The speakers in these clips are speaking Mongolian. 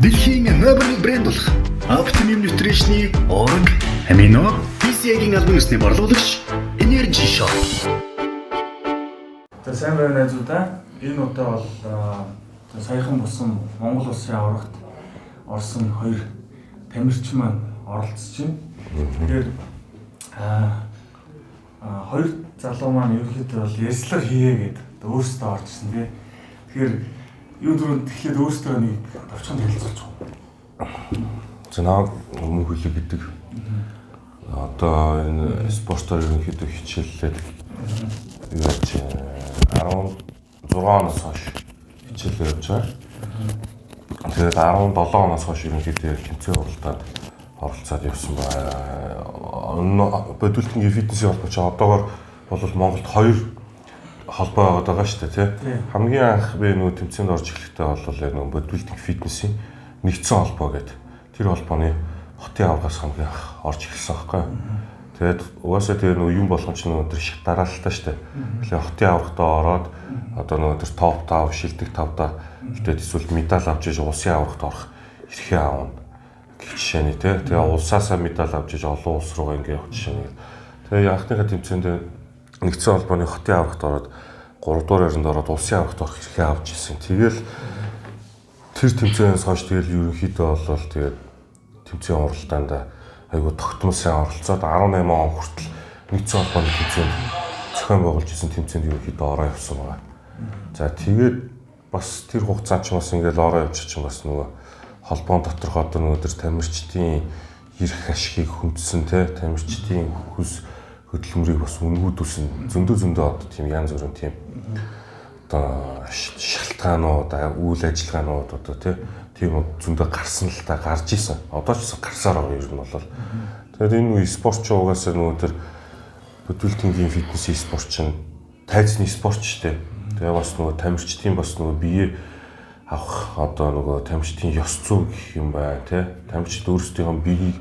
Дэлхийн номер 1 брэнд болох Optimum Nutrition-ы орг амино BCA-гийн албан ёсны борлуулагч Energy Shop. За сайн байна найзуудаа. Энэ удаа бол саяхан болсон Монгол улсын аврагт орсон хоёр тамирчин маань оролцож байна. Тэгэхээр хоёр залуу маань ерөнхийдөө бол ярьслага хийе гэдэг өөрсдөө орж ирсэн тий. Тэгэхээр юу дөрөнд тэгэхээр өөрсдөө нэг товчхон хэлцүүлж байгаа. За наа өмнө хүлээ гэдэг. Одоо энэ спортоор ерөнхийдөө хичээллээд яаж 16 оноос хойш хичээлээр явж байгаа. Тэгээд 17 оноос хойш ерөнхийдөө тэмцээн уралдаанд оролцоод явсан байна. Бодитын фитнесийн холбоо ч одоогоор бол Монголд 2 холбоо байгаа шүү дээ тий. Хамгийн анх би нөө тэмцээнд орж эхлэхдээ бол нөө бодитын фитнесийн нэгдсэн холбоо гэдэг. Тэр холбооны хотын аврагаас хамгийн анх орж эхэлсэн байхгүй. Тэгээд угаасаа тэр нөө юм болгон ч нөө тэр шат дараалтаа шүү дээ. Тэгэхээр хотын аврагтаа ороод одоо нөө тэр топ 5 шилдэг 5-даа тэгээд эсвэл медаль авч иж улсын аврагт орох эрхээ аавна гэх жишээний тий. Тэгээ улсаасаа медаль авч иж олон улс руугаа ингээ явах жишээний. Тэгээ анхныхаа тэмцээнд нэгдсэн холбооны хотын аврагт ороод 3 дугаар яринд ороод улсын аврагт орох эрхээ авч ирсэн. Тэгэл тэр тэмцээнээс хойш тэгэл ерөнхийдөө болол тэгээд тэмцээн уралдаанд айгуу тогтмолсон оролцоод 18 он хүртэл нэгдсэн холбооны тэмцээнд зохион байгуулж исэн тэмцээнд ерөнхийдөө ороо явсан байгаа. За тэгээд бас тэр хугацаанд ч бас ингээл ороо явчих чинь бас нөгөө холбоон доторх одоо нөгөө тэр тамирчдын эрх ашигыг хүндсэн те тамирчдын хүс хөдөлмөрийг бас үнгүүдүүлсэн зөндөө одоо тийм янз бүрийн тийм одоо шалтгаанууд үйл ажиллагаанууд одоо тийм зөндөө гарсан л та гарч исэн. Одоо ч гарсаар байгаа юм бол. Тэгээд энэ үе спортч угаасаа нөгөө тэр бодитын фитнес спорт чинь тайзны спорт ч тийм. Тэгээ бас нөгөө тамирчдын бас нөгөө бие авах одоо нөгөө тамирчдын ёс зүй гэх юм бай тий. Тамирчид өөрсдийнхөө биеийг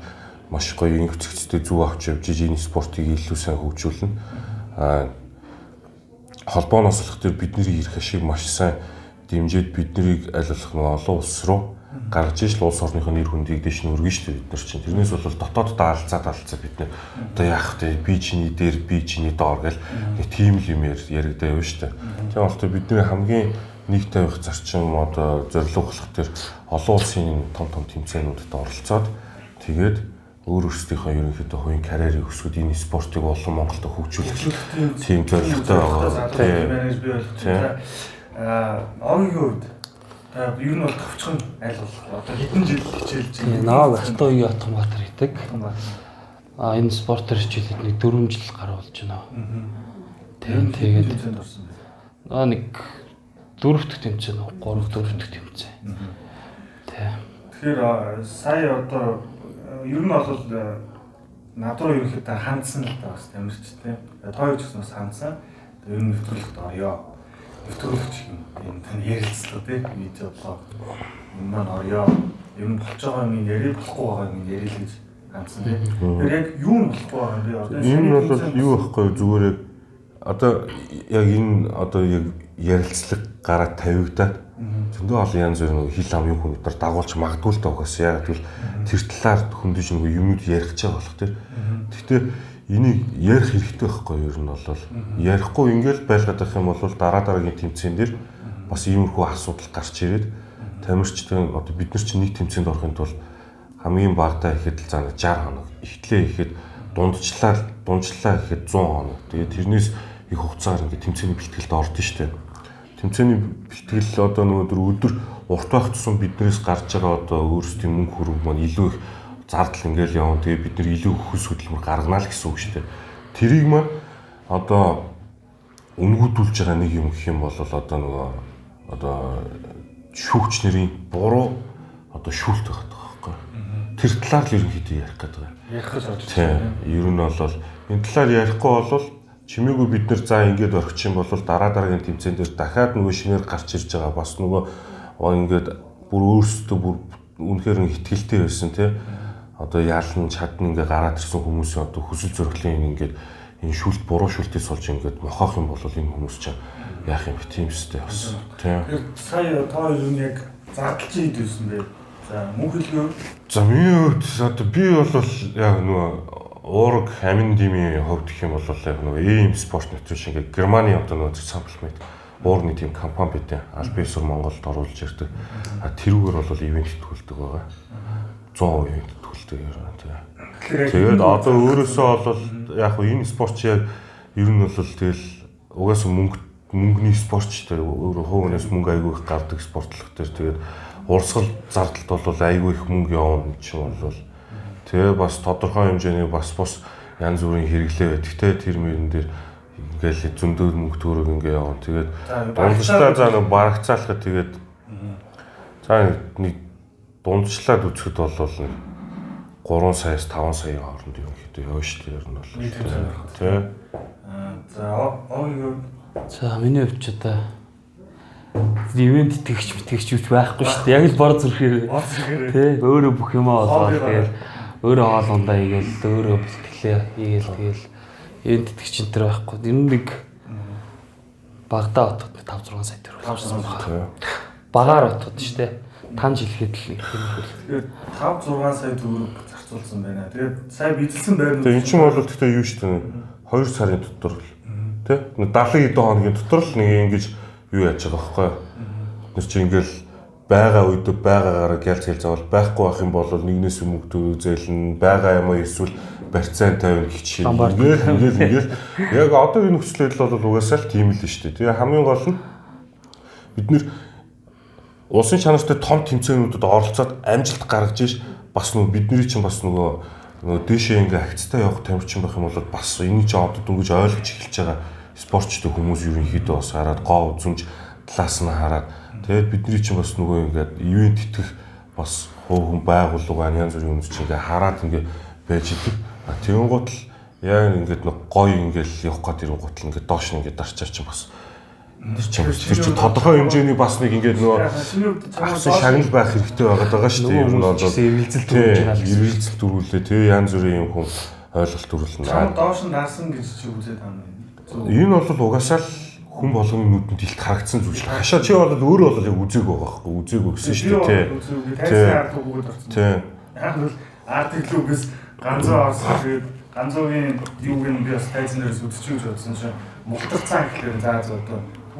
маш гоё инх цэгцтэй зүг авч явж энэ спортыг илүү сайн хөгжүүлнэ. Холбооноос болох тэр бидний ирэх ашиг маш сайн дэмжиж биднийг аль болох нөгөө олон улс руу гаргаж иж л улс орныхоо нэр хүндийг дэш нь өргөн штэ бид нар чинь. Тэрнээс бол дотооддоо алцаад бид нэ одоо яах вэ? Би чиний дээр би чиний доор гэл тийм л юм яригдаа явна штэ. Тийм бол бидний хамгийн нэг тавих зарчим одоо зорилго болох тэр олон улсын том тэмцээнүүдэд оролцоод тэгээд өөрсдийнхөө ерөнхийдөө хувийн карьерийг өсгөх энэ спортыг олон Монголд хөгжүүлэх тийм зорилготой байгаа. Тийм. Огийн хувьд ер нь бол товчхон аль болох одоо хэдэн жил хичээлж байна. Наваг ахтай үеийн Атомбатар хийдэг. Энэ спортоор хичээлээд нэг 4 жил гаруй болж байна. Тэгээд нэг 4 дахь тэмцээн, 3 дахь тэмцээн. Тэгэхээр сая одоо ер нь бол над руу ерөнхийдөө хандсан л да бас тамирчтэй. Тоо ч гэсэн бас хандсан. Ер нь нэвтрүүлэгт орё. Нэвтрүүлэгч юм тань ярилцлаа тий. Видео блог. Маань орё. Ер нь болж байгаа юм ярил болохгүй байгаа юм ярил гэж хандсан тий. Тэр яг юу нь болохгүй байгаа юм бэ? Одоо энэ бол юу байхгүй зүгээр яг одоо яг энэ одоо яг ярилцлага гараад тавигдаад зөндөө олон янз бүрийн хил ам юм хүмүүстээр дагуулж магадгүй л тоогоос яг тэгвэл тэр талаар хөндөж нэг юмуд ярих гэж байгаа болох тэр. Гэхдээ энийг ярих хэрэгтэй байхгүй юу ер нь бол ярихгүй ингээл байлгаад байх юм бол дараагийн тэмцээн дээр бас иймэрхүү асуудал гарч ирээд тамирчдын одоо бид нар чинь нэг тэмцээнд орохын тулд хамгийн багадаа ихэд л заа 60 хоног ихтлээ ихэд дундчлаа ихэд 100 хоног. Тэгээд тэрнээс их хугацаар ингээд тэмцээний бэлтгэлд ордон штэ. Тэмцээний бэлтгэл одоо нөгөө өдөр урт байх тусам биднээс гарч байгаа одоо өөрсдийн мөнгө хөрөнгө маань илүү их зардал ингээл явна. Тэгээ бид нар илүү хөлс хөдөлмөр гаргана л гэсэн үг шүү дээ. Тэрийг маань одоо үнгүүдүүлж байгаа нэг юм гэх юм бол одоо нөгөө одоо шүүгч нарын буруу одоо шүүлт байгаа байхгүй. Тэр талаар л ерөнхийдөө ярих гэдэг. Ярих гэж бодож байна. Тийм. Ер нь бол энэ талаар ярихгүй бол чимээгүй бид нар за ингэж орчих юм бол дараагийн тэмцээн дээр дахиад нөгөө шинээр гарч ирж байгаа бас нөгөө ингэж бүр өөрсдөө бүр үнэхээр ихтгэлтэй байсан тий. Одоо яалан чадна ингээ гараад ирсэн хүмүүсийн одоо хүсэл зориглын ингээд энэ шүлт буруу шүлтээс олж ингээд мохоох юм бол энэ хүмүүс чинь яах юм бэ тийм үстэй бас тийм. Сая тоо юу яг зардалж ийд байсан бэ? За мөн хэлгүй. За миний хувьд одоо би бол яг нөгөө уураг амин димийн хувьд гэх юм бол яг нөгөө ийм спорт нутгийн ингээ Германы одоо нөгөө самплмент уурны тийм компани байдیں۔ Альбисур Монголд оруулж ирдэг. Тэрүүгээр бол ивент төгөлдөг байгаа. 100% ивент төгөлдөг юм тийм. Тэгээд одоо өөрөөсөө бол яг энэ спорт яг ер нь бол тэгэл угаасаа мөнгөний спортч тэр өөр хөөнөөс мөнгө айгүй их гардаг спортлог тэр тэгээд урсгал зардалд бол айгүй их мөнгө явна ч юм бол тэгээ бас тодорхой хэмжээний бас янз бүрийн хэрэглээ байдаг те тэр мөрөн дээр ингээл зөндөө мөнгө төгрөг ингээ явна тэгээд дундчлаа за нэг барагцаалахад тэгээд за нэг дундчлаад үзэхэд бол нэг 3 саяас 5 саяын хооронд юм гэдэг явна шүү дээ ер нь бол тий. За огийн За миний хувьд ч одоо ивент тэгч юуч байхгүй шүү дээ. Яг л бор зүрхээр тий өөрөө бүх юмаа олоод тэгэл өөрөө хоолундаа игээл өөрөө бэлтгэлээ игээл ивент тэгч энэ төр байхгүй. Ер нь нэг Багдаа хотод 5-6 сая төгрөг авсан байна. Багаар хотод шүү дээ. 5 жил хэд л тэгээд 5-6 сая төгрөг зарцуулсан байна. Тэгээд сая бидлсэн байр. Тэгээ эн чинь бол гэхдээ юу шүү дээ. 2 сарын дотор л тий 70 хэдэн хоногийн дотор л нэг ингэж юу яаж байгаа байхгүй юу. Тэр чинь ингээл байгаа үед байгаагаараа гялц заавал байхгүй байх юм бол нэгнээс мөнгө зээлнэ байгаа юм аа эсвэл барьцаан тавина гэх чинь ингээл яг одоо энэ нөхцөлөд бол угаасаа л тийм л шүү дээ. Тэгээ хамгийн гол нь бид нэр улсын чанартай том тэмцээнүүдэд оролцоод амжилт гаргаж иж бас нөгөө бидний чинь бас нөгөө дээшээ ингээ агцтай явах тамирчин байх юм бол бас энэ чинь одоо дөнгөж ойлгож эхэлж байгаа спортчтой хүмүүс ерөнхийдөө бас хараад гоо үзүмж талаас нь хараад тэгээд бидний чинь бас нөгөө ингээд ивент итгэх бас хүн байгууллага янз бүрийн хүмүүс чинь ингээ хараад ингээ байж идэг. Тэгэн гутал яг ингээд нэг гоё ингээл явах гээд ирэн гутал ингээ доош нь ингээ дарчаар чинь бас тэр чинь тодорхой хэмжээний бас нэг ингээд нөгөө авсан шагнал байх хэрэгтэй байгаа шүү дээ. Ер нь бол эргэлзэл дөрвөлээ тий янз бүрийн юм хүн ойлголт төрүүлнэ. Чам доош нь наасан гэж чи үзээд байна. Энэ бол угаасаа л хүн болгоны нүдэнд илт харагдсан зүйл. Хашаа чи бол өөрөө бол яг үзег байгаа байхгүй үзег гэсэн шүү дээ тий. Тайсан ард өгөөд орсон. Тий. Яг л ард клубээс ганцаа орсон тэгээд ганцоогийн юуг нь би бас тайсан дээрээс үзчихэж бодсон чинь мултар цаа гэхлээр заа зөө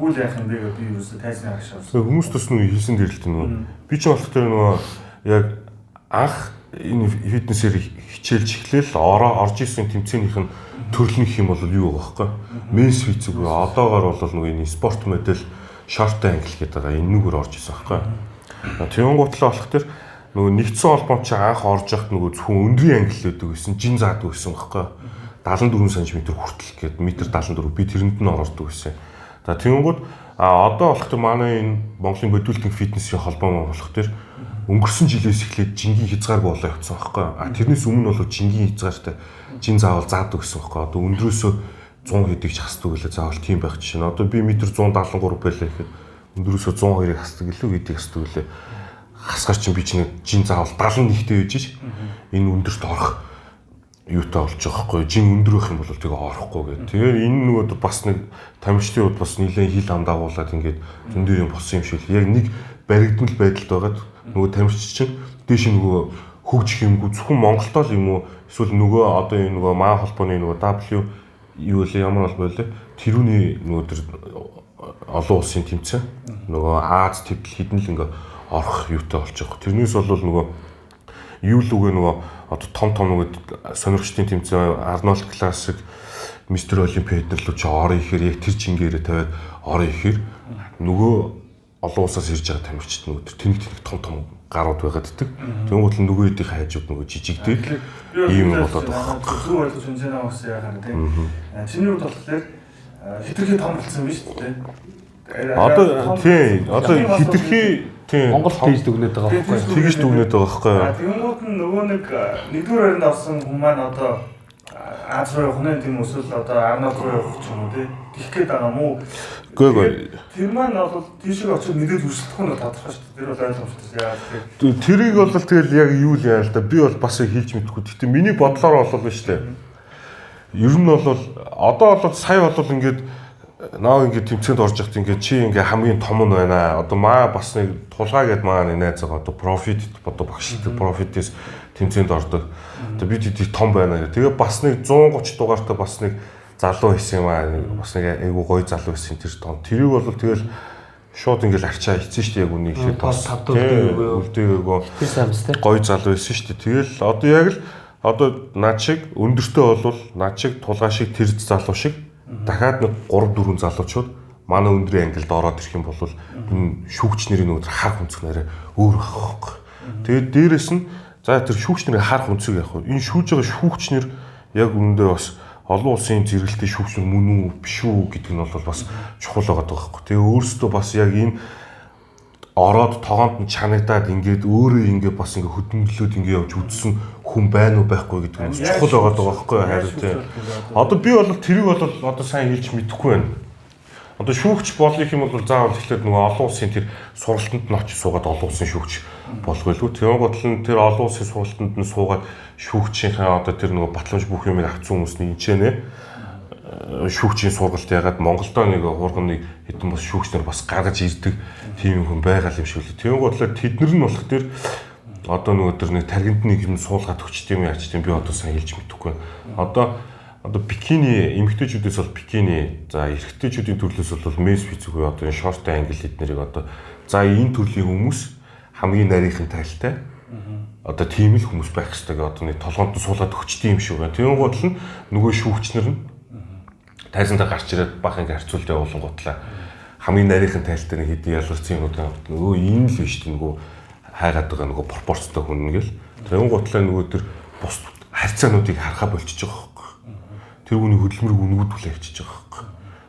үйл яах юм бэ гэж би юусаа тайзны агш авсан. Хүмүүс төс нүг хийсэн дэрэлт нөгөө би ч болох тэр нөгөө яг анх энэ фитнесээр хичээлж эхлээл орж исэн тэмцээнийх нь төрлөнх юм бол юу байгаа байхгүй. Менс фит зүг одоогоор бол нөгөө энэ спорт модель шорт англ гэдэг байгаа энэгээр орж исэн байхгүй. Тэгэн гутлаа болох тэр нөгөө нэгдсэн холбоом чи анх орж яхад нөгөө зөвхөн өндрийн англ гэдэг байсан жин заадаг байсан байхгүй. 74 см хүртэл гээд метр 74 би тэрэнд нь ордог байсан. За тэгэнгүүт одоо болох тэр манай энэ Монголын бодибилдинг фитнесийн холбоо болох тэр өнгөрсөн жилээс эхлээд жингийн хязгааргүй болоо явцсан байхгүй. Тэрнээс өмнө бол жингийн хязгаартай жин заавал заадаг гэсэн байхгүй. Одоо өндрөөсөө 100 хэдийг ч хасдаг үлээ заавал тийм байх чинь. Одоо би метр 173 байлаа гэхэд өндрөөсөө 102-ыг хасдаг илүү хэдийг хасдаг үлээ. Хасгаар чинь би чинь жин заавал 71-тэй байж энэ өндөрт орох юутай болж байгаа хгүй жин өндөр байх юм бол тэгээ орохгүй гэх. Тэгээ энэ нөгөө бас нэг тамирчдын хувьд бас нэлээд хил ам дагуулад ингээд зөндөө юм болсон юм шиг л яг нэг баригдмал байдалд байгаад нөгөө тамирч чинь дээш нөгөө хөгжих юмгүй зөвхөн Монголдоо л юм уу эсвэл нөгөө одоо энэ нөгөө маа холбооны нөгөө W юу л ямар бол байлаа тэрүүний нөгөө тэр олон улсын тэмцээн нөгөө Аз төвл хідэн л ингээд орох юутай болж байгаа. Тэрнээс бол нөгөө юу л үгүй нөгөө одоо том нөгөө сонирхчдын тэмцээн Арнольд Классик Мистер Олимпиад руу ч орё ихээр яг тэр чингээрээ тавиад орё ихээр нөгөө олон улсаас ирж байгаа тамирчид нөгөө тэнэг том гарууд байгаад ддэг. Тэнгуут л нөгөө хэдийн хайжууд нөгөө жижигдээд ийм болоод байгаа. Зүг ойлгож үнсэнэ авсан яхаа тийм. Чиний хувьд болохоор хитрхи том болсон биз дээ. Одоо тийм одоо хитрхи тийм Монгол тэгж дүгнээд байгаа байхгүй. Тэгж дүгнээд байгаа байхгүй. Тэнгуут нь нөгөө нэг нэгдүгээр байранд авсан хүмүүс маань одоо Аз руу явах нь тийм өсвөл одоо Арнольд руу явах ч юм уу тий. Тэгэх гээд байгаа юм уу? Үгүй тэр маань бол тийшээ очиж мэдээд өрсөлдөх нь тодорхой шүү дээ. Тэр бол ойлгомжтой яа тий. Тэрийг бол тэгэл яг юу л яа л да би бол бас хэлж мэдэхгүй. Гэтэ миний бодлоор бол байна шүү дээ. Ер нь бол одоо бол сая бол ингээд наа ингээд тэмцээнд орж яхад ингээд чи ингээд хамгийн том нь байна. Одоо маа бас нэг тулгаа гэд маа нэг найз байгаа. Одоо профит одоо багшилдаг профитээс тэмцээнд ордог. Одоо бид хэд том байна гэх. Тэгээ бас нэг 130 дугаартай бас нэг залуу байсан юм аа. Бас нэг айгу гоё залуу байсан тэр том. Тэрийг бол тэгэл шууд ингээд арчаа хийсэн шүү дээ. Яг үнийг хэлээд бас үлдээгөө Тэр сайн биз дээ. гоё залуу байсан шүү дээ. Тэгэл одоо яг л одоо над шиг өндөртөө болвол над шиг тулгаа шиг тэр залуу шиг дахиад нэг 3 4 залуучууд манай өндрийн ангилд ороод ирэх юм бол энэ шүүгч нарын нөгөө харах өнцөг нэрээ өөр байхгүй. Тэгээд дээрэс нь за тэр шүүгч нарын харах өнцөг яг хөө энэ шүүж байгаа шүүгч нар яг үүндээ бас олон улсын зэрэгэлтэй шүүгч нар мөн үү биш үү гэдэг нь бол бас чухал байгаа байхгүй. Тэгээ өөрөөсөө бас яг энэ ороод тогоонд нь чанагдаад ингээд өөрөө ингээд бас ингээд хөдөлмөрлөөд ингээд явж үзсэн хүн байна уу байхгүй гэдэг нь чухал байгаа байхгүй харин тийм. Одоо би бол тэрийг бол одоо сайн хэлж мэдэхгүй байна. Одоо шүүгч болох юм бол заавал эхлээд нөгөө олон улсын тэр сургалтанд нь очиж суугаад олон улсын шүүгч болох байлгүй. Тэр гол нь тэр олон улсын сургалтанд нь суугаад шүүгчийнхээ одоо тэр нөгөө батламж бүх юмыг авцсан хүмүүсний энэчнэ шүүгчийн сургалт ягаад Монголдоо нэг хурганы хэдэн бас шүүгч нар бас гаргаж ирдэг тийм хүн байгаа юм шиг л. Тийм бодлоо тэднэр нь болох тэр одоо нөгөө тэр нэг таргинд нэг юм суулгаад өгчт юм яач тийм би одоо сайн хэлж мэдэхгүй. Одоо бикини эмэгтэйчүүдээс бол бикини за эрэгтэйчүүдийн төрлөөс бол месс физикгүй одоо энэ шорт англ эднэрийг одоо за энэ төрлийн хүмүүс хамгийн нарийнхан тайлтай одоо тийм л хүмүүс байх хэрэгтэй гэдэг одоо нэг толгоонд нь суулгаад өгчт юм шиг байна. Тийм бодлоо нөгөө шүүгчнэр нь тайзандаа гарч ирээд бах ингээ харьцуултаа уулангуутлаа хамгийн нарийнхан тайлтай нэг хэдийн ялгарсан юмуд нөгөө ийм л биш тийм нөгөө хайгаад байгаа нөгөө пропорцтой хүн ингээл тэрэн гутлаа нөгөө тэр бус харьцаануудыг харахаа болчихж байгаа байхгүй. Тэр хүний хөдөлмөрийг өнгөдүүлээ авчиж байгаа байхгүй.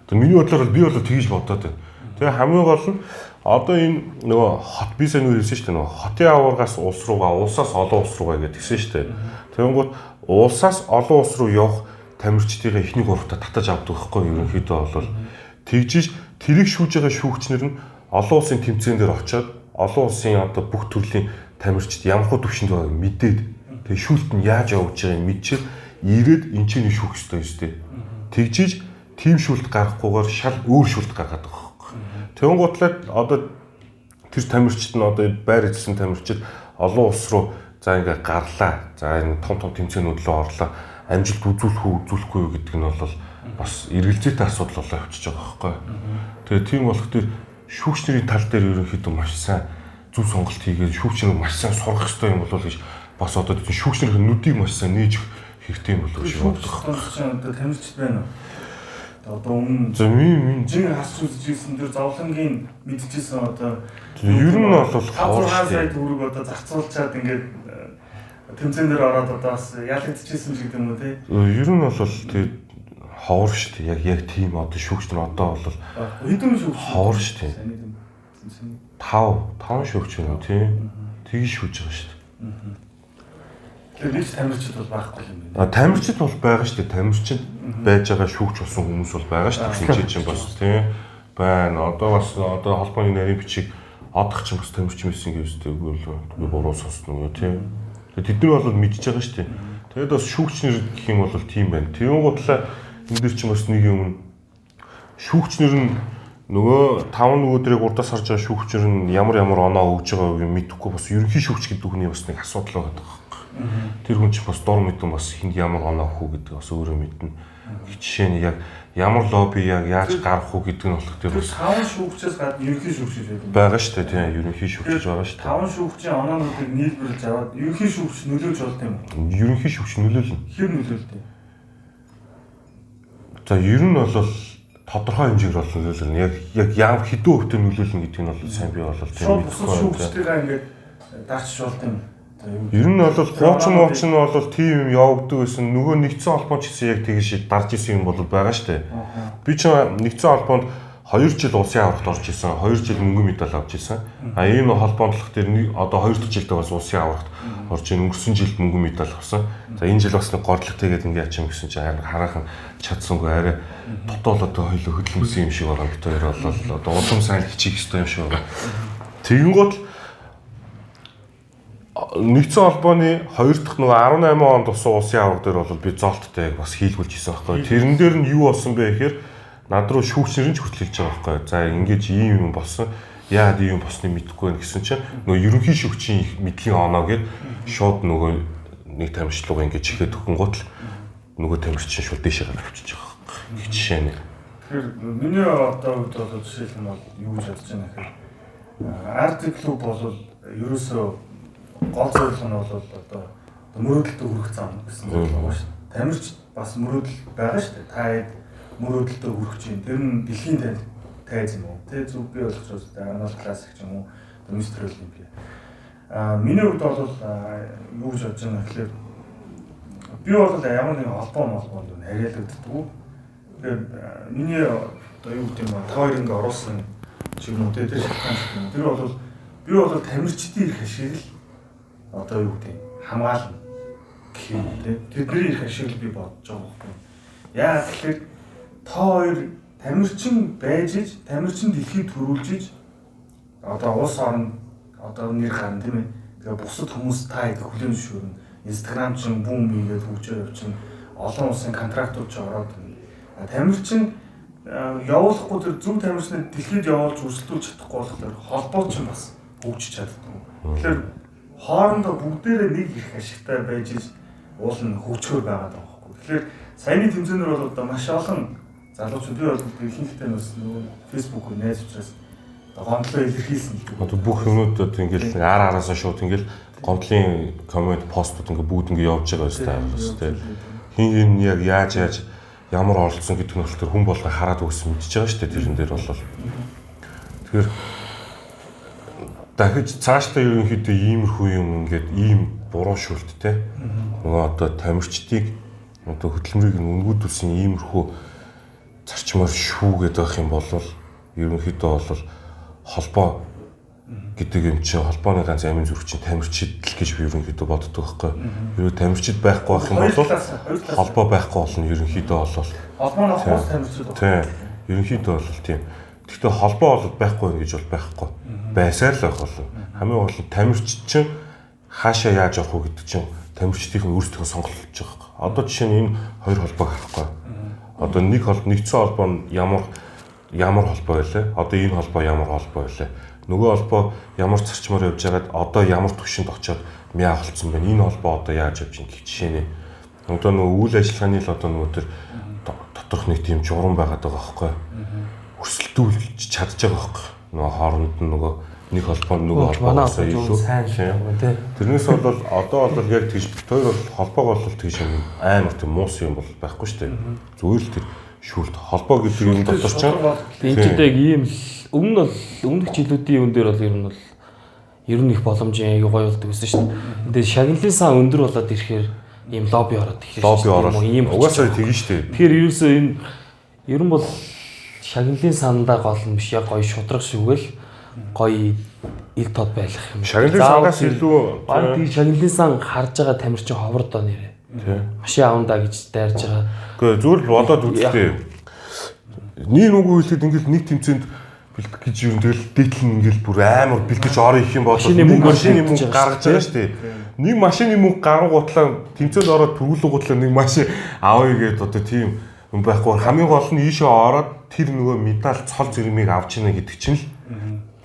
Тэр миний бодлоор би бол тгийж бодоод байна. Тэгээ хамгийн гол нь одоо энэ нөгөө хот би сайн юу хэлсэн шүү дээ нөгөө хотын аваргаас улс руугаа улсаас олон улс руугаа гэдэг гисэн шүү дээ. Тэрэн гут улсаас олон улс руу явах тамирчдын эхний гуравтаа татаж авдаг байхгүй ерөнхийдөө бол тэгжиж тэрийг шүүж байгаа шүүгчнэр нь олон улсын тэмцээн дээр очиод олон улсын одоо бүх төрлийн тамирчид ямар хөө төвшөнд байгааг мэдээд тэгээ шүүлт нь яаж явж байгааг мэдчихэл ирээд энэ чинь шүүгчтэй юм шүү дээ. Тэгжиж тим шүүлт гаргахгүйгээр шал өөр шүүлт гаргаад байгаа байхгүй. Тэгэн гутлаад одоо тэр тамирчид нь одоо байр эзэлсэн тамирчид олон улс руу за ингээ гарлаа. За энэ том тэмцээнүүд рүү орлоо. Амжилт үзүүлэхгүй юу гэдэг нь бол бас эргэлзээтэй асуудал болоо явчихж байгаа байхгүй. Тэгээ тийм болох тэр шүүгчнэрийн тал дээр ерөнхийдөө маш сайн зөв сонголт хийгээд шүүгчнэр маш сайн сурах хэрэгтэй юм болов гэж бас одоо тийм шүүгчнэрийн нүдийг маш сайн нээж хэрэгтэй юм болов гэж боддог. Одоо тамирчид байна уу? Одоо өмнө за минь жин хасч үзчихсэн тэр зовлонгийн мэдчихсэн одоо ер нь бол 5-6 сая төгрөг одоо зарцуулчаад ингээд тэмцээн дээр ороод одоо бас ялагдчихсэн ч гэдэг юм уу тий. Ер нь бол тэгээд ховор шүү дээ. Яг тийм одоо шүүгч нар одоо бол хэдэн шүүгч ховор шүү дээ. 5 шүүгч юм тий. Тгий шүүж байгаа шүү дээ. Тэгээд нэг тамирчид бол байхгүй юм байна. Тамирчид бол байгаа шүү дээ. Тамирчид байж байгаа шүүгч болсон хүмүүс бол байгаа шүү дээ. Шинжээ чинь бас тий байна. Одоо бас одоо холбооны нарийн бичиг одох чинь бас тамирч мэсэн гэж үстэй би буруу сонсно тий. Тэд нар бол мэдчихэж байгаа шүү дээ. Тэгээд бас шүүгчнэр гэх юм бол тийм байна. Тэгэн гутлаа энэ дэр чинь бас нэг юм шүүгчнэр нь нөгөө 5 өдрийг урдаас харж байгаа шүүгчнэр нь ямар оноо өгж байгааг мэдэхгүй бас ерөнхий шүүгч гэдэг хүний бас нэг асуудал байгаа даа. Тэр хүн чинь бас дор мэдэн бас хинд ямар оноо өгөх үү гэдэг бас өөрөө мэднэ. Жишээ нь яг ямар лобби яг яаж гарах уу гэдэг нь болох тэр бас 5 шүүгчээс гадна ерөнхий шүүгч байгаа шүү дээ тийм ерөнхий шүүгч байгаа шүү дээ. 5 шүүгчийн оноонуудыг нийлбэрлэж аваад ерөнхий шүүгч нөлөөлж болт юм уу? Ерөнхий шүүгч нөлөөлнө. Хэр нөлөөлтөө? За ер нь бол тодорхой хэмжээгээр бол нөлөөлнө. Яг яав хэдэн хувьтай нөлөөлнө гэдэг нь бол сайн би бол тийм мэдэхгүй. Шүүгчдээ ингээд дарчиж болт юм. Ер нь бол 30 нь бол тийм юм явагддаг байсан. Нөгөө нэгдсэн холбоон ч гэсэн яг тэгж дарж исэн юм бол байгаа шүү дээ. Би ч нэгдсэн холбоонд 2 жил улсын аврагт орж исэн. 2 жил мөнгөн медаль авч исэн. А энэ холбоондлох дээр одоо 2 дахь жилдээ бас улсын аврагт орж ийн өнгөрсөн жилд мөнгөн медаль авсан. За энэ жил бас нэг гордлог тэгээд ингэ яач юм гэсэн чинь хараахан чадсангүй арай дотоолоод хоёул хөдөлмөсөн юм шиг байгаа бид хоёр бол одоо улам сайн хичээх хэрэгтэй юм шиг байгаа. Тэгэн гол нэгдсэн холбооны 2 дахь нөгөө 18 онд болсон улсын авраг дээр бол би золттой бас хийлгүүлж исэн байхгүй. Тэрэн дээр нь юу болсон бэ гэхээр над руу шүүгчнэр нь ч хүртэл хэлж байгаа байхгүй. За ингэж ийм юм болсон. Яагаад ийм босныг мэдэхгүй байх гэсэн чинь нөгөө ерөнхий шүүгчийн мэдлэгийн оноо гээд шууд нөгөө нэг тамирчлууга ингэж ихэд өгөн гутал нөгөө тамирчин шууд дэшээ гараад авчиж байгаа байхгүй. Их жишээ нэг. Тэгэхээр миний одоо хувьд бол жишээлх нь бол юу гэж бодож байна гэхээр Arctic Club бол ерөөсөө гол зорилго нь бол одоо мөрөөдөлтөд хүрэх зам гэсэн зүйл байгаа шүү дээ. Тамирч бас мөрөөдөл байгаа шүү дээ. Та хэд мөрөөдөлтөд хүрэх чинь тэр нь дэлхийн тайз юм уу? Тэ зүг би ойлгож байна. Арнольд классик ч юм уу, Мистер Олимпиа. Миний хувьд бол юу гэж бодож байна гэхээр би бол ямар нэгэн холбоонд хариалагддаг. Тэгэхээр миний одоо юу гэдэг юм та хоёр ингээ оруулсан ч юм уу тэр шалтгаан ч юм. Тэр бол би бол тамирчдын их ашиг л одоо юу гэдэг хамгаална гэх юм тий. Тэдний их ашиг л би бодож байгаа байхгүй. Яа тэгэхээр та хоёр тамирчин байж иж, тамирчин дэлхийд төрүүлж иж одоо улс орнд одоо нэр гарна тийм ээ. Тэгээ бусад хүмүүс та хэд хүлээн зөвшөөрнө. Instagram чин бүүм хийгээд хөгжөө явчихна. Олон улсын контрактууд ч ороод тамирчин явуулахгүй тэр зөв тамирчныг дэлхийд явуулж өрсөлдүүлж чадахгүй болохоор холбоо ч бас хөгжиж чаддаггүй. Тэгэхээр хоорондоо бүгдээрээ нэг их ашигтай байж иж уул нь хөгжөхөөр байгаа даа байхгүй. Тэгэхээр саяны тэмцээнээр бол одоо маш олон залуучууд би бол ихэнхдээ бас нөгөө Facebook-оор найз учраас гомдлоо илэрхийлсэн гэдэг. Одоо бүх юмнууд одоо ингээл араасаа шууд ингээл гомдлын коммент постууд ингээ бүгд ингээ явж байгаа юм байна тийм. Хин яг яаж ямар оролцсон гэдэг нь болохоор хүн болгоо хараад өгсөн мэдчихэж байгаа шүү дээ тэрэн дээр бол. Тэгэхээр дахиж цаашдаа ерөнхийдөө иймэрхүү юм ингээд ийм буруу шүлт те. Нөгөө одоо тамирчдыг одоо хөдөлмөрийг өнгөдүүлсэн иймэрхүү зарчмаар шүүгээд байх юм бол ерөнхийдөө бол холбоо гэдэг юм чинь холбооны ганц амин зүрх чинь тамирчид л гэж би ерөнхийдөө боддог байхгүй. Ерөө тамирчид байхгүй байх юм бол холбоо байхгүй болно ерөнхийдөө бол холбооны хос тамирчид байна. Тийм. Ерөнхийдөө бол тийм. Гэхдээ холбоо бол байхгүй гэж бол байхгүй. Байсаар л байх болно. Хамгийн гол нь тамирчид чинь хаашаа яаж явах вэ гэдэг чинь тамирчдын өөрсдөө сонголт болж байгаа байхгүй. Одоо жишээ нь энэ хоёр холбоог харахгүй. Одоо нэгдсэн холбоо нь ямар холбоо байлаа? Одоо энэ холбоо ямар холбоо байлаа? Нөгөө холбоо ямар зарчмаар явж байгаад одоо ямар түвшинд очиод мяа холцсон байна. Энэ холбоо одоо яаж явж байгаа гэх жишээ нэ. Одоо нөгөө үйл ажиллагааны л одоо нөгөө тэр доторх нэг тийм журам байгаад байгаа байхгүй. Өрсөлдүүлж чадж байгаа байхгүй. Нөгөө хооронд нь нөгөө нэг холбоо нөгөө холбоос илүү сайн тийм. Тэрнээс бол одоо бол яг тэгж хоёр бол холбоог бол тэгж амар тийм муус юм бол байхгүй шүү дээ. Зүгээр л тэр шүлт холбоо гэдэг юм дотор ч энэ яг ийм л өмнөх жилүүдийн юм дээр бол ер нь их боломжийн аяг гоё болдог гэсэн шүү дээ. Тэгээд шагналын сан өндөр болоод ирэхээр ийм лобби ороод ирэхээр лобби ороод ийм угаасаа тэгнь шүү дээ. Тэгэхээр ерөөсөө энэ ер нь бол шагналын сандаа гол нь биш яг гоё шудраг шүгэл гоё ил тод байх юм. Шагналын сангаас илүү баг тийм шагналын сан харж байгаа тамирчин ховрдоо нэрээ. Тийм. Машин авандаа гэж дайрж байгаа. Гэхдээ зүгээр л бодоод үзтээ. Нэг нүгүү хэлээд ингээл нэг тэмцээнд бэлдэх гэж юм тэгэл дээдл нь ингээл бүр амар бэлдэж орё их юм болоод нэг машины мөнгө гаргаж байгаа шүү дээ. Нэг машины мөнгө гаргуутлаа тэмцээнд ороод төгөлгуутлаа нэг машин авъя гэдээ одоо тийм юм байхгүй. Хамгийн гол нь ийшээ ороод тэр нөгөө медаль цол зэрмийг авч ийнэ гэдэг чинь л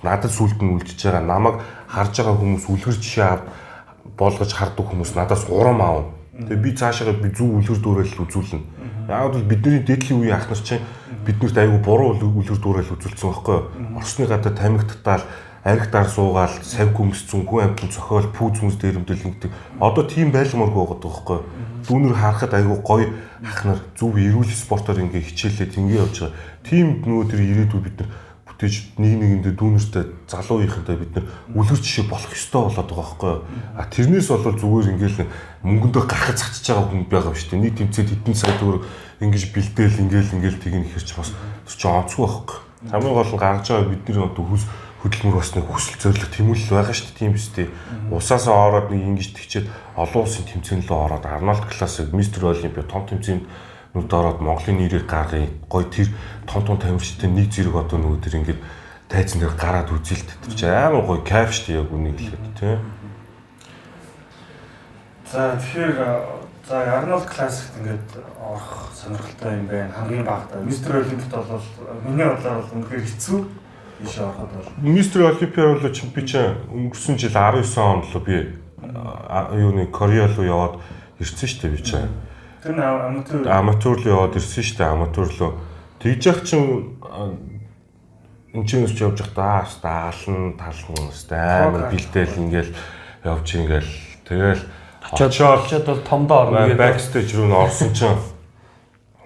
надад сүлд нь үлдчихэж байгаа. Намайг харж байгаа хүмүүс үлгэр жишээ болгож хардаг хүмүүс надаас урам аав. Тэгээ би цаашаа би зөв үлгэр дуурайл үзүүлнэ. Яг бол бидний дээдлийн үеийн ах нар чинь биднэрт аягүй буруу үлгэр дуурайл үзүүлсэн байхгүй юу? Орсны гадаа тамиг татаал, аригтаар суугаал, сав хүмсцэн, хүн амтан цохиол, пүүз хүмс дээрэмдэл ингэдэг. Одоо тийм байлгамааргүй байгаа байхгүй юу? Дүүнэр харахад аягүй гоё ах нар зөв эрүүл спортоор ингээ хичээлээд ингээ явж байгаа. Тийм нөгөө тэр ирээдүйд бид нар бүтээж нэг нэгэндээ дүүнэртэй залууынхантай бид нар үлгэр жишээ болох ёстой болоод байгаа байхгүй юу? А тэрнээс бол зүгээр ингээл мөнгөндөө гарахад цацж байгаа хүн байгаа шүү дээ. Нэг тэмцээд хэдэн сая төгрөг ингэж бэлдээл ингээл тгийх хэрч бас ч онцгүй байхгүй. Хамгийн гол нь гаргаж байгаа бидний одоо хөдөлмөр бас нэг хүсэл зориг тэмүүлэл байгаа шүү дээ. Тийм биз дээ. Усаасаа ороод нэг ингэж тэгчээд олон улсын тэмцээн рүү ороод Арнольд классик, Мистер Олимпиа том тэмцээнд нүд ороод Монголын нэрийг гаргая. Гой тэр том тамирчтай нэг зэрэг одоо нөгөө тэр ингээд тайзан дээр гараад үзэлт тэр чинь амар гой кайф шүү дээ яг үнийг хэлэхэд тийм. За тэгэхээр За Arnold Classic ингээд орох сонирхолтой юм байна. Хамгийн багтаа. Mr. Olympic бол миний бодлоор бол үнэхээр хэцүү. Ийшээ ороход бол. Mr. Olympia бол би ч өнгөрсөн жил 19 онд л би юуны Кореа руу яваад ирсэн шүү дээ би ч. Тэр нь аматур руу яваад ирсэн шүү дээ аматур руу. Тэгж яах чинь энэ ч юмс явж байхдаа хаална тална амар бэлдээл ингээл явж ингээл тэгэл очоод бол томдоо орно гэдэг. Backstage руу н орсон чинь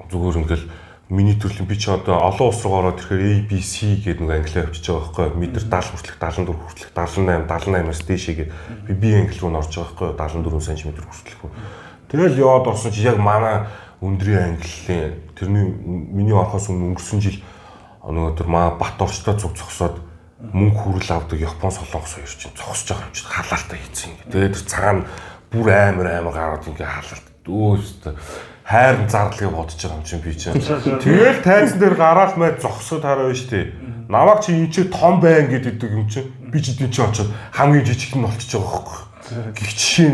зүгээр ингээл миний төрлийн би ч одоо олон улс руу ороод ирэхээр ABC гэдэг нэг англиар авчиж байгаа байхгүй метр 70 хүртэлх 74 хүртэлх 78 78-аас дээшээ гээд би англи руу н орж байгаа байхгүй 74 см хүртэлх. Тэгэл яваад орсон чи яг манай өндрийн английн тэрний миний орохоос өмнө өнгөрсөн жил нөгөө тэр маа бат орчтой зүг зогсоод мөнгө хүрэл авдаг Япон солонгос хоёр чинь зогсож байгаа юм чи халаалтаа хийцэн ингэ. Тэгээд тэр цагаан бүр амар гараад ингээ халаалт өөстө хайрын зардлыг бодож байгаа юм чинь би чинь. Тэгэл тайзан дээр гараад май зогсоод хараа байж тээ. Намайг чи энэ чи том байн гэдэг юм чинь би ч эдийн чи очоод хамгийн жижиг нь болчихж байгаа байхгүй. Гихчээ.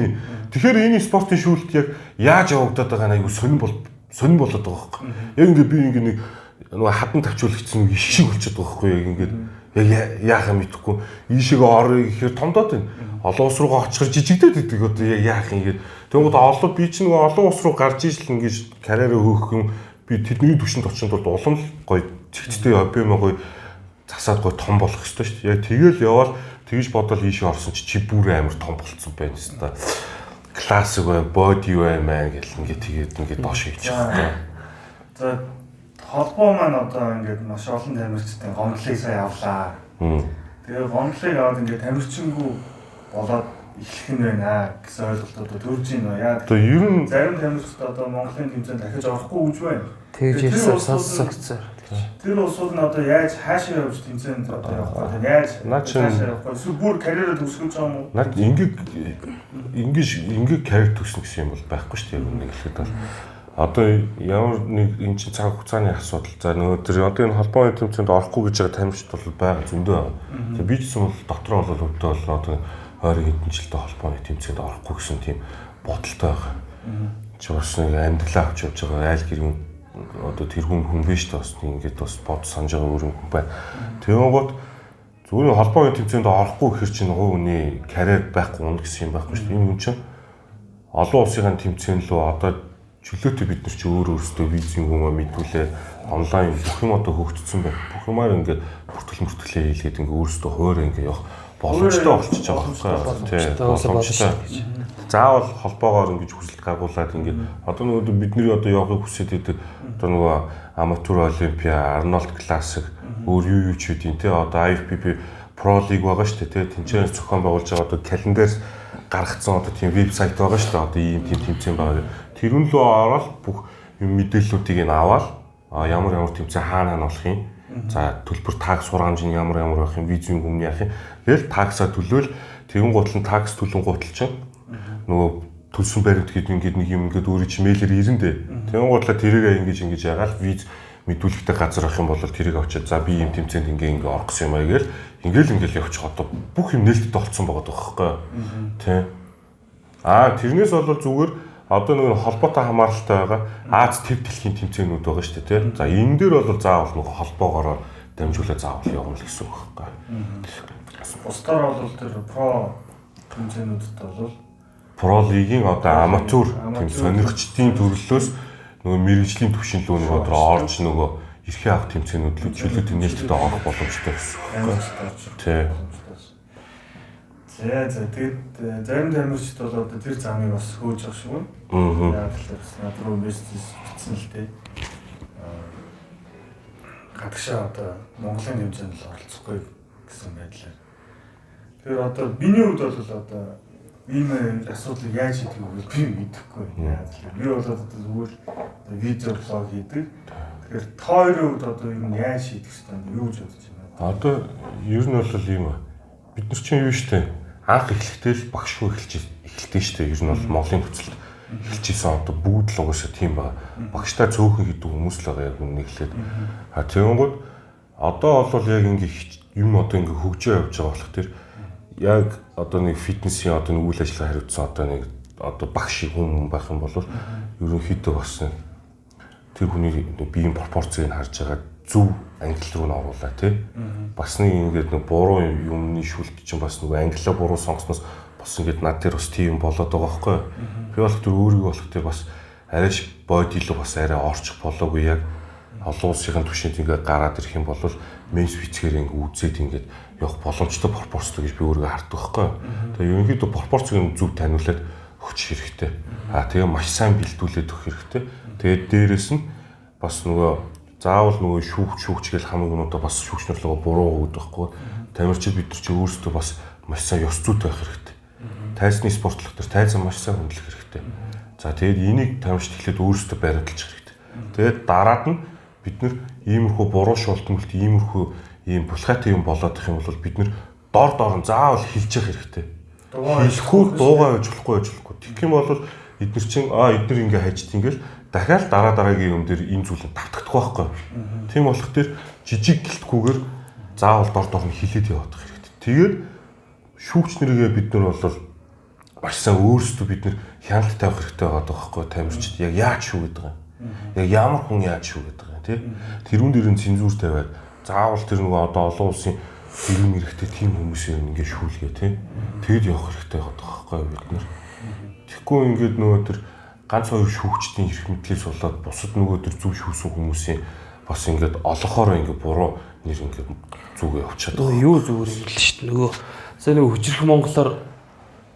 Тэгэхээр энэ спортын шүүлт яг яаж явагдаад байгаа нэг сонирн болоод байгаа байхгүй. Яг ингээ би ингээ нэг нөгөө хадан тавчуулагчсан иш шиг болчиход байгаа байхгүй яг ингээд яг яахаа мэдэхгүй ийшээгээ орё гэхээр томдоод байна. Олон ус руугаа очихор жижигдээд идэг одоо яг яах юм гээд тэгвэл олон би ч нөгөө олон ус руу гарч ижил ингэж карьераа хөөх юм би тэдний түвшинд очиход бол улам гоё зэгцтэй объем гоё засаад гоё том болох ёстой шүү дээ. Яг тэгэл яваал тэгж бодол ийшээ орсон чи бүр амар том болцсон байна хэвээр. Классик бай, боди бай маа гэл ингээд тэгээд доош хийж байгаа. За холбоо маань одоо ингээд маш олон тамирчдын гомдлыг сайн авлаа. Тэгээ гомдлыг аваад ингээд тамирчингүү болоод эхлэх нь байна гэсэн ойлголтууд төрж байна. Яа. Одоо ер нь зарим тамирчид одоо Монголын тэмцээнд дахиж орохгүй гэж байна. Тэгж ирсэн сонсогцоор. Тэр улсууд нь одоо яаж хаашаа явж тэмцээнд одоо явах вэ? Яаж хаашаа явах вэ? Эсвэл бүр карьераа төгсгөж байгаа юм уу? над ингээд карьер төгснө гэсэн юм бол байхгүй шүү дээ. Нэг хэлэхэд бол одоо ямар нэг энэ чинь цаг хугацааны асуудал. За нөгөө тэр одоо энэ холбооны тэмцээнд орохгүй гэж байгаа тамирчид бол байгаа зөндөө байна. Тэгээ би ч гэсэн бол дотроо бол өвдөө бол одоо 20 хэдэн жилдээ холбооны тэмцээнд орохгүй гэсэн тийм бодолтой байгаа. Чи бас нэг амьдралаа авч явж байгаа айл гэрийн одоо тэр хүн биш дээ бас ингээд бас бод санаж байгаа өөр хүн байна. Тэгэнгүүт зүгээр холбооны тэмцээнд орохгүй гэхэр чинь хүний карьер байхгүй унах гэсэн юм байхгүй шүү дээ. Энэ хүн чинь олон улсын тэмцээн лөө одоо чөлөөтэй бид нар чи өөрөөсөө визийн хүмүүс мэдүүлээ онлайн бүх юм одоо хөгжсөн байна. Бүх юмар ингээд бүртгэлээ хийлгээд ингээд өөрөөсөө хуурай ингээд явах боломжтой болчихж байгаа байхгүй. Боломжтой. Заавал холбоогоор ингэж хүсэлт гаргуулад ингээд одоо нөгөө бидний одоо явахыг хүсэж идэг одоо нөгөө аматур олимпиа, Arnold Classic өөр юу ч үдийн те одоо IFBB Pro League байгаа шүү дээ те тэнцэнээс зохион байгуулж байгаа одоо календар гаргацсан одоо тийм вебсайт байгаа шүү дээ одоо ийм тийм тэмцээн байгаа. Тэрүүн лөө ороод бүх мэдээллүүдийг нь аваад ямар тэмцээн хаана болох юм. За төлбөр такс сургамжийн ямар байх юм, визийн өмнө яах юм. Тэгэл таксаа төлөөл тэгэн гутлан такс төлөн гутал чинь нөгөө төлсөн баримт гэдэг ингээд нэг юм ингээд өөрөө чи мэйлэр ирэндээ. Тэгэн гутлаа тэрийг ингэж яагаад виз мэдүүлэгтэй газар авах юм бол тэрийг авчиад за би ийм тэмцээнд ингээ орох гэсэн юм аа гээл ингээл явчих одоо бүх юм нээлттэй болцсон байгаа байхгүй. Тэ. Тэрнээс бол зүгээр одоо нэг холбоотой хамааралтай байгаа Аз төв дэлхийн тэмцээнүүд байгаа шүү дээ тий. За энэ дээр бол заавал нэг холбоогоор дамжуулаад заавал явна л гэсэн үг байхгүй. Бусдаар бол тэр про тэмцээнүүдэд бол про лигийн одоо аматур тийм сонирхчдын төрлөөс нөгөө мэрэгжлийн түвшин рүү нөгөө орж нөгөө эрхээ авах тэмцээнүүд л чөлөөт нээлттэй орох боломжтой гэсэн үг байхгүй. Тий. За тэгээд зарим тамирчид бол одоо тэр замыг бас хөөж авах шиг байна. Яг л над руу мессеж бичсэн л дээ. Гадагшаа одоо Монголын хэмжээнд л оролцохгүй гэсэн байдлаар. Тэгэхээр одоо биний хувьд бол одоо энэ асуудлыг яаж хийдэг вэ би мэдэхгүй. Яг л би бол одоо зүгээр видео блог хийдэг. Тэгэхээр тойрын хувьд одоо юм яаж хийдэг вэ? Юу гэж бодож байна? Одоо ер нь бол юм бид нар чинь юу штэ анх эхлэхдээ л багш руу эхэлдэг штэ. Ер нь бол Монголын нөхцөлд эхэлжсэн одоо бүгд л угаасаа тийм ба. Багштай цөөхөн хийдэг хүмүүс л байгаа яг үнэ эхлээд. Тэгэнгүүт одоо бол яг ингээ юм одоо ингээ хөгжөө явж байгаа болох тэр яг одоо нэг фитнесийн одоо нэг үйл ажиллагаа хариуцсан одоо нэг одоо багш шиг хүн байх юм бол ерөнхийдөө бас тэр хүний биеийн пропорцийг харж байгаа зөв англи руу н оруулаа тий. Бас нэг ингээд нэг буруу юмны шүлт чинь бас нэг англиа буруу сонгосноос бас ингээд над дээр бас тийм болоод байгаа байхгүй. Би болох тэр өөрийгөө болох тэр бас арайш бодилоо бас арай орчих болоогүй яг олон улсын түвшинд ингээд гараад ирэх юм бол менс вицгээр ингээд үзээд ингээд явах боломжтой пропорцтой гэж би өөрийгөө хардаг байхгүй. Тэгээ ерөнхийдөө пропорцийг зөв таниулаад өгч хэрэгтэй. Тэгээ маш сайн бэлдүүлээд өгөх хэрэгтэй. Тэгээд дээрэс нь бас нөгөө заавал нөгөө шүүгч гэл хамгийн өнөөдөр бас шүүгчнэрлэгөө буруу өгдөг байхгүй. Тамирчид бид нар чи өөрсдөө бас маш сайн ёс зүйтэй байх хэрэгтэй. Тайзны спортлог төр тайзан маш сайн хөндлөх хэрэгтэй. За тэгээд энийг тамирчид эхлээд өөрсдөө баримталж хэрэгтэй. Тэгээд дараад нь бид нар иймэрхүү буруу шуултмалт иймэрхүү ийм булхайтай юм болоод их юм бол бид нар дор нь заавал хэлж явах хэрэгтэй. Хэлэхгүй дуугаа байж болохгүй. Тэгэх юм бол эдгээр чинь эдгээр ингээ хайжт ингээл дахиад дараагийн юм дээр энэ зүйлийг давтагдах байхгүй. Тийм болох тэр жижиг гэлтгүүгээр заавал дор нь хилээд явах хэрэгтэй. Тэгээд шүүгч нарыгээ бид нар бол маш сайн өөрсдөө бид нар хяналт тавих хэрэгтэй байгаа байхгүй тамирчид яг яаж шүүгээд байгаа юм. Яг ямар хүн яаж шүүгээд байгаа юм тий. Тэрүүн дээр нь цензуур тавиад заавал тэр нөгөө одоо олон улсын иргэн эрэхтэй тийм хүмүүсээр ингээ шүүлгээ тий. Тэгэд явах хэрэгтэй байгаа байхгүй бид нар. Тэгэхгүй ингээд нөгөө тэр ганц хоёр шүүгчдийн эрх мэдлээс болоод бусад нөгөө тэр зөв шүүсэн хүмүүсийн бас ингээд олохоор ингээд буруу нэр ингээд зүгээ явчихад байгаа. Юу зүгээр юм л шүү дээ. Нөгөө сая нөгөө хүчрэх монголоор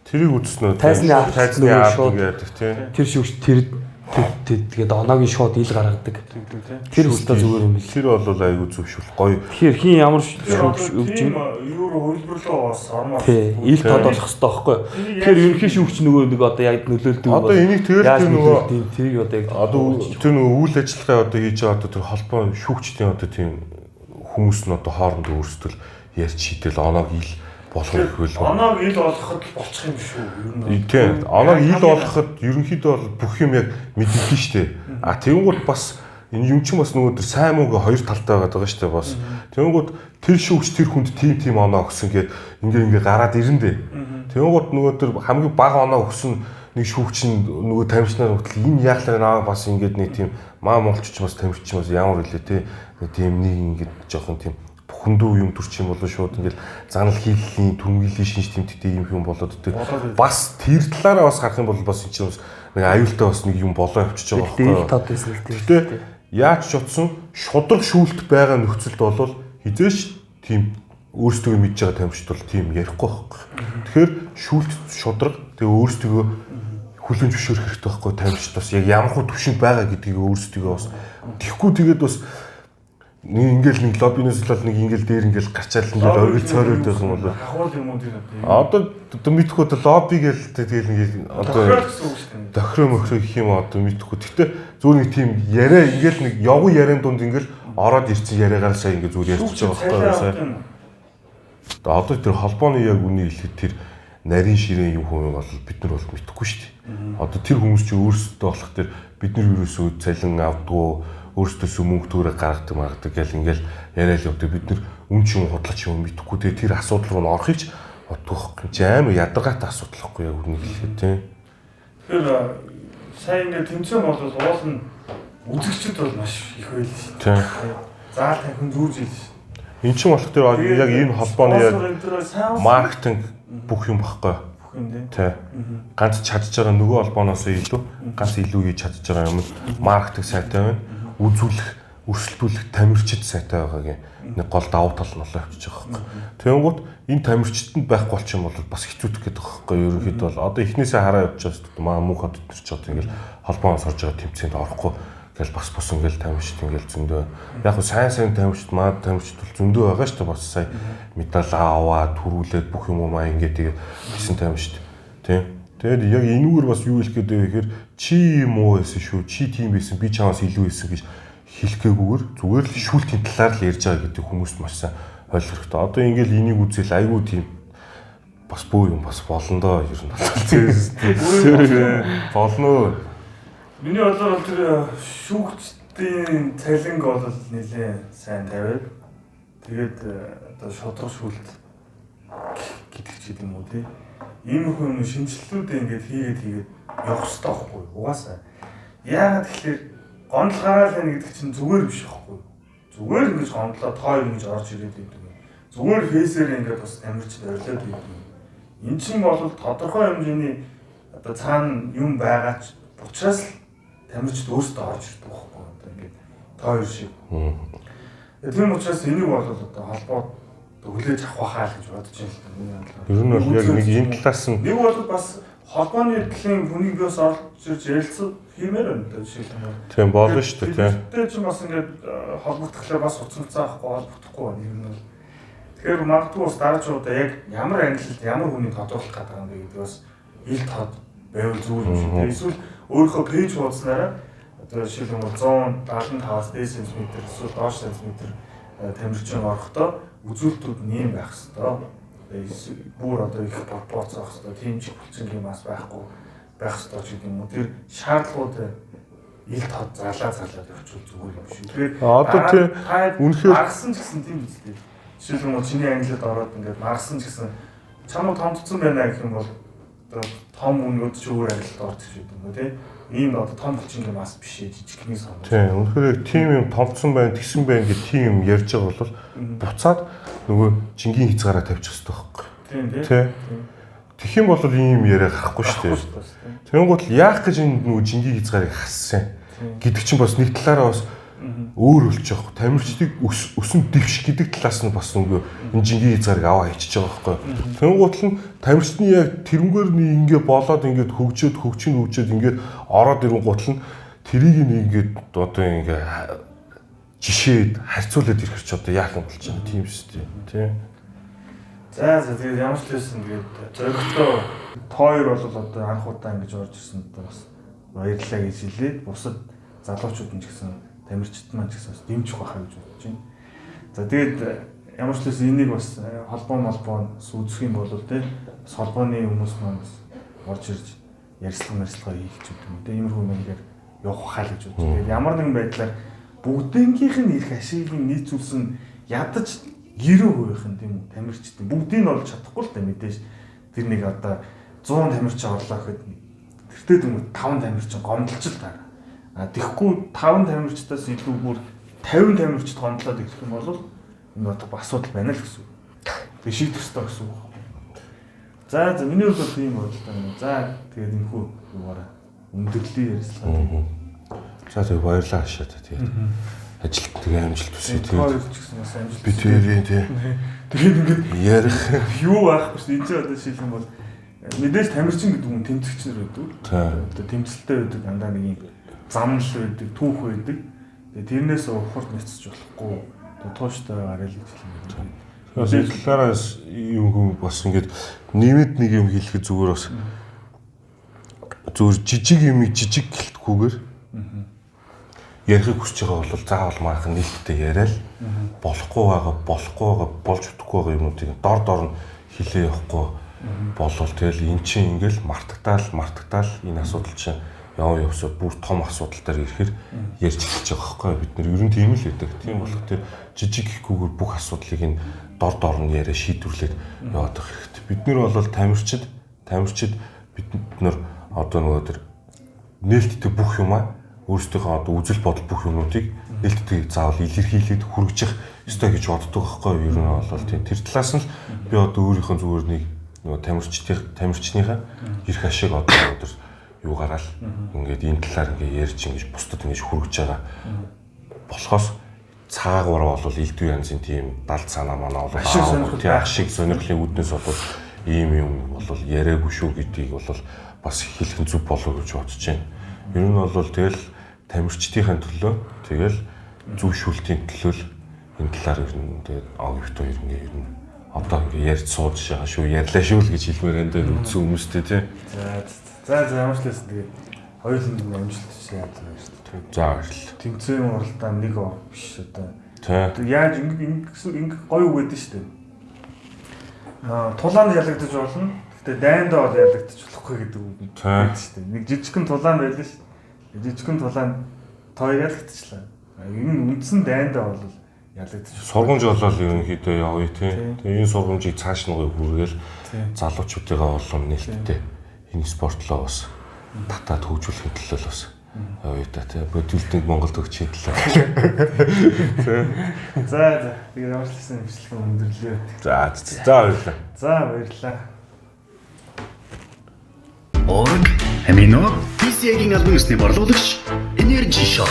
тэрийг үзснөө тайзны ард гэдэг тийм. Тэр шүүгч тэгээд оногийн шууд ил гаргадаг. Тэр хөстө зүгээр юм л. Тэр бол айгүй зөвшүүл гоё. Тэгэхээр хин ямар шүүгч өгч юм? Юу хөлбөрлөө бас ормоо. Тий, ил тод болох хэрэгтэй байхгүй. Тэгэхээр ерөнхий шүүгч нөгөө нэг одоо яг нөлөөлдөг юм. Одоо энийг тэгэл тэр нөгөө тэрийг одоо яг одоо тэр нөгөө үйл ажиллагаа одоо хийж байгаа одоо тэр холбоо шүүгчдийн одоо тийм хүмүүс нь одоо хоорондоо өөрсдөө ярьж шийдэл оноог ил болох ихвэл оноог ил олоход болчих юм шүү. Ер нь тийм. Оноог ил олоход ерөнхийдөө бол бүх юм яг мэддэг шүү дээ. Тэнгууд бас энэ юм чинь бас нөгөө тэр сайн мөнгө хоёр талтай байгаа шүү дээ бас. Тэнгууд тэр шүүгч тэр хүнд тийм оноо өгсөн гэд ингээ гараад ирэндээ. Тэнгууд нөгөө тэр хамгийн бага оноо өгсөн нэг шүүгч нь нөгөө тамирчнаар хөтл энэ яахлаар наа бас ингээд нэг тийм монголч бас тамирч бас ямар хэлээ те. Тийм нэг ингээд жоохон тийм бүхэндүү юм төрч юм болоо шууд ингээл занал хийлийн түрмгилийн шинж тэмдэгтэй юм болоод тэр бас тэр талаараа бас харах юм бол бас энэ чинь нэг аюултай бас нэг юм болоо явчихж байгаа байхгүй. Гэтэ яаж ч утсан шудраг шүүлт байгаа нөхцөлд бол хизээш тийм өөрсдөө мэдж байгаа тамирчид бол тийм ярихгүй байхгүй. Тэгэхээр шүүлт шудраг тэгээ өөрсдөө хүлэн зөвшөөрөх хэрэгтэй байхгүй тамирчид бас яг ямар хөө төвшинг байгаа гэдгийг өөрсдөө бас тэгэхгүй тэгээд бас ингээл нэг лоббинээс л нэг ингээл дээр ингээл гарчаал ингээл оргил цойроод байх юм бол ахвал юм уу тийм одоо мэдхгүй одоо лобби гээл тэгэл нэг одоо тохироо мөхрөө гэх юм одоо мэдхгүй. Гэтэ зүгээр нэг тийм яриа ингээл нэг явган яриан дунд ингээл ороод ирсэн яриагаар сая ингээл зүгээр ярьж байгаа байхгүй сая. Одоо тэр холбооны яг үний хэлэхэд тэр нарийн ширээн юм хүн бол бид нар бол мэдхгүй шүү дээ. Одоо тэр хүмүүс чинь өөрсдөө болох тэр бид нар юусоо цалин авдгуу өөрсдөөсөө мөнгө төгрөг гаргадаг гэл ингээл яриад явдаг. Бид нар үн чинь худлаач юм мэдхгүй. Тэгээ тэр асуудал руу н орохыг ч бодох юм чи амар ядаргаатай асуудал байхгүй яг үнийг хэлэхэд тийм. Тэгэхээр сайн ингээд тэмцээн бол уул нь үзэгчд бол маш их байл шүү дээ. Заал танхим зүүж ийл шүү. Энд чинь болох тэр яг энэ холбооны яг маркетинг бүх юм баггүй. Бүх юм тий. Ганц чадж байгаа нөгөө холбооноос илүү ганц илүү хийж чадж байгаа юм маркетинг сайтай байна. Үзүүлэх, өрсөлдүүлэх тамирчид сайтай байгаагийн нэг гол давуу тал нь болоо явчихж байгаа байхгүй. Тэнгүүт энэ тамирчид байхгүй болчих юм бол бас хэцүүдэх гэдэг байхгүй. Ерөнхийдөө бол одоо эхнээсээ хараа явж байгаа мөнх хот төр ч одоо ингээл холбооноос орж байгаа тэмцээнд орохгүй гэл бас ингээл тамирчид ингээл зөндөө. Яг нь сайн тамирчид тамирчид бол зөндөө байгаа шүү дээ бас сая медаль аваад төрүүлээд бүх юм маа ингээд тэгээ хийсэн тамирчид тийм. Тэгээд яг энүүгээр бас юу хэлэх гээд вэ гэхээр чи юм уу гэсэн шүү. Чи тийм байсан, би чамаас илүү байсан гэж хэлэхгүйгээр зүгээр л шүүлтийн талаар л ярьж байгаа гэдэг хүмүүст маш сайн ойлгох хэрэгтэй. Одоо ингээл энийг үзэл айгүй тийм бас бөө юм бас болно доо ер нь. Болно. Миний бодлоор тэр шүүгчдийн цалинг бол нэлээ сайн тавиад тэгээд одоо шудраг шүүлт гэдэг ч юм уу тий. иймэрхүү юм шинжилтүүдээ ингээд хийгээд явах хэрэгтэй байхгүй юу? Угаасаа. Яагаад тэгэхээр гомдол гараал байна гэдэг чинь зүгээр биш байхгүй юу? Зүгээр ингэж гомдлоо тоо ингэж орж ирээд байдаг юм. Зүгээр фейсээр ингээд бас тамирчид орилоод байдаг юм. Эн чинь бол тодорхой хэмжээний одоо цаана юм байгаа ч учраас л тамирчид өөрсдөө орж ирдэг байхгүй юу? Одоо ингээд тоо хоёр шиг. Тийм учраас энийг бол одоо холбоо хүлээж авах байхаа гэж бодож байна. Ер нь бол яг нэг энэ талаас нь нэг бол бас холбооны талын хүнийг биос орж ирж ярилцсан хиймээр байна даа жишээлбэл. тийм болно шүү дээ тийм. Тэгээд ч бас ингээд холбогдохлоо бас уцалцаа авахгүй холбогдохгүй байна юм нь. Тэгэхээр магадгүй бас дараагийн яг ямар ангилалд ямар хүнийг тодруулах гэдэг юм бэ гэдэг бас ил тод байвал зүгээр юм шиг. Эсвэл өөрийнхөө пэйж хуудснараа одоо жишээлбэл 175-аас дээш см эсвэл доош см тамирчин орохдоо үзүүлэлтүүд нэм байх хэвээр. Бүр одоо их пропорц авах хэвээр. Тийм ч бүлцэн юм бас байхгүй байх хэвээр ч гэдэг юм уу. Тэр шаардлагууд ил тод залаад явчихвал зүгээр юм шиг. Тэгэхээр одоо тийм үнэхээр маргасан ч гэсэн тийм үстэй. Жишээлбэл чиний ангилалд ороод ингээд маргасан ч гэсэн чамд томцсон байна гэх юм бол одоо том үнүүд ч өөр ангилалд ордог шиг юм уу тийм. Ийм одоо том хүчин юм бас биш ээ жижиг хэмээс сонголт. Тийм үнэхээр тийм юм томцсон байна, тэгсэн байна гэх тийм юм ярьж байгаа бол буцаад нөгөө жингийн хязгаараа тавьчих хэрэгтэй байхгүй. Тийм. Тэгэх юм бол ийм яриа гарахгүй шүү дээ. Тэгэнгუთ яах гэж энэ нөгөө жингийн хязгаарыг хассан гэдэг чинь бас нэг талаараа бас өөр болчих واخ. Тамирчдыг өсөн дэвш гэдэг талаас нь бас нөгөө энэ жингийн хязгаарыг аваа хийчихэж байгаа байхгүй. Тэгэнгуут л тамирчдын яг тэрнгээр нь ингээ болоод ингээд хөгжөөд ингээд ороод ирэнгуут л тэрийг ингээд одоо ингээ жишээд харьцуулаад ирэх ч одоо яах юм болж байна тийм шүү дээ. Тийм. За тэгээд ямар ч байсан тэгээд зоригтой тоор бол одоо анх удаа ингэж орж ирсэнд бас баярлалаа гэж хэлээд бусад залуучууд нь ч гэсэн тамирчид маань ч гэсэн дэмжих байхаа гэж бодож байна. За тэгээд ямар ч байсан энийг бас холбоо сүүцэх юм бол тийм бас холбооны хүмүүс маань бас орж ирж ярилцлага хийх ч гэдэг юм. Тэгээд иймэрхүү юм ингээд явах хаа гэж бодож. Тэгээд ямар нэгэн байдлаар бүгднгийнх нь эрх ашиглыг нийцүүлсэн ядаж 90% тийм үү тамирчид бүгдийг нь олж чадахгүй л та мэдээж тэр нэг одоо 100 тамирчин орлоо гэхэд тэртээ юм 5 тамирчин гомдолч л таа. А тэгэхгүй 5 тамирчдаас илүү бүр 50 тамирчид гомдлоод ирэх юм бол энэ одоо асуудал байна л гэсэн үг. Тэг шийдэх ёстой гэсэн үг. За миний хувьд бол тийм бодлоо байна. За тэгээд энэ хүү юугаараа өндөрлөлийн ярилцлага. За тэг баярлалаа хашаа тэгээд ажилт тэгээ амжилт хүсье тэгээд ч гэсэн бас амжилт. Би тэгээд ингээд ярих юу байхгүй шүү дээ. Энд чинь одоо шилхэн бол мэдээж тамирчин гэдэг хүн тэмцэгч нар байдаг. Одоо тэмцэлтэй байдаг дандаа нэг юм замнал байдаг, түүх байдаг. Тэгээд тэрнээс ухарт нэцэж болохгүй тууштай гараа л гэж хэлмээр. Тэгээд талаараас юм бас ингээд нэмэд нэг юм хэлэхэд зүгээр бас зүгээр жижиг юм жижиг гэлтгүүгээр ярихыг хүсэж байгаа бол заавал манайхан нийтдээ яриад болохгүй байгаа болж чадахгүй байгаа юмнуудыг дор нь хэлээ явахгүй болвол тэгэл эн чинь ингээл мартагдаал энэ асуудал чинь явсаа бүр том асуудал дээр ирэхээр ярьж эхэлж байгаа байхгүй бид нар ер нь тийм л байдаг. Тийм болох тэр жижиг гэхгүйгээр бүх асуудлыг энэ дор нь яриа шийдвэрлээд яваад байх хэрэгтэй. Бид нар бол тамирчид бид нар одоо нөгөө тэр нээлттэй бүх юмаа өөрсдийнхөө одоо үзэл бодол бүх юмнуудыг нээлттэй заавал илэрхийлээд хүргэж явах ёстой гэж боддог байхгүй юу? Ер нь бол тийм. Тэр талаас нь би одоо өөрийнхөө зүгээр нэг нөгөө тамирчныхаа эрх ашиг одоо өдөр юугаараа л ингээд энэ талаар ингээд ярьж ингэж бусдад ингэж хүргэж байгаа болохоос цаагаараа бол элдв янзын тийм далд санаа манаа бол ашиг сонирхлын үүднээс бол ийм юм бол яриаггүй шүү гэдгийг бол бас хэлэх зүг болов гэж бодож байна. Ер нь бол тэгэл тамирчдын төлөө тэгэл зөвшөөрлтийн төлөө энэ талаар ер нь тэгээд авто ер нь одоо ингээ ярьж сууж байгаа шүү ярьлаа шүү л гэж хэлмээр энэ дээр үзсэн хүмүүстэй тий. За ямар ч лээс тэгээд хоёулын амжилт хүсье яаж байна шүү дээ. За баярлалаа. Тэмцээний уралдаан нэг биш одоо. Тий. Яаж ингээ гоё үг гэдэг шүү дээ. Тулаанд ялагдаж болно. Гэтэ дайндаа бол ялагдаж болохгүй гэдэг үг гэдэг шүү дээ. Нэг жижигхэн тулаан байлаа шүү. Жижигхэн тулаан тоо ялагдчихлаа. Энэ үндсэн дайндаа бол ялагдчих. Сургамж болол ерөнхийдөө явъя тийм. Тэгээ энэ сургамжийг цааш нь хүргээл залуучуудыгаа болон нээлттэй энэ спортлоо бас татаад хөгжүүлэхэд төлөө бас явъя та тийм. Бодилдинг Монголд өгч хэллээ. За тэгээ ямар ч гэсэн бичлэг өндөрлөө. За баярлалаа. За баярлалаа. Орг, амино, PCA-гийн албан ёсны борлуулагч Energy Shop.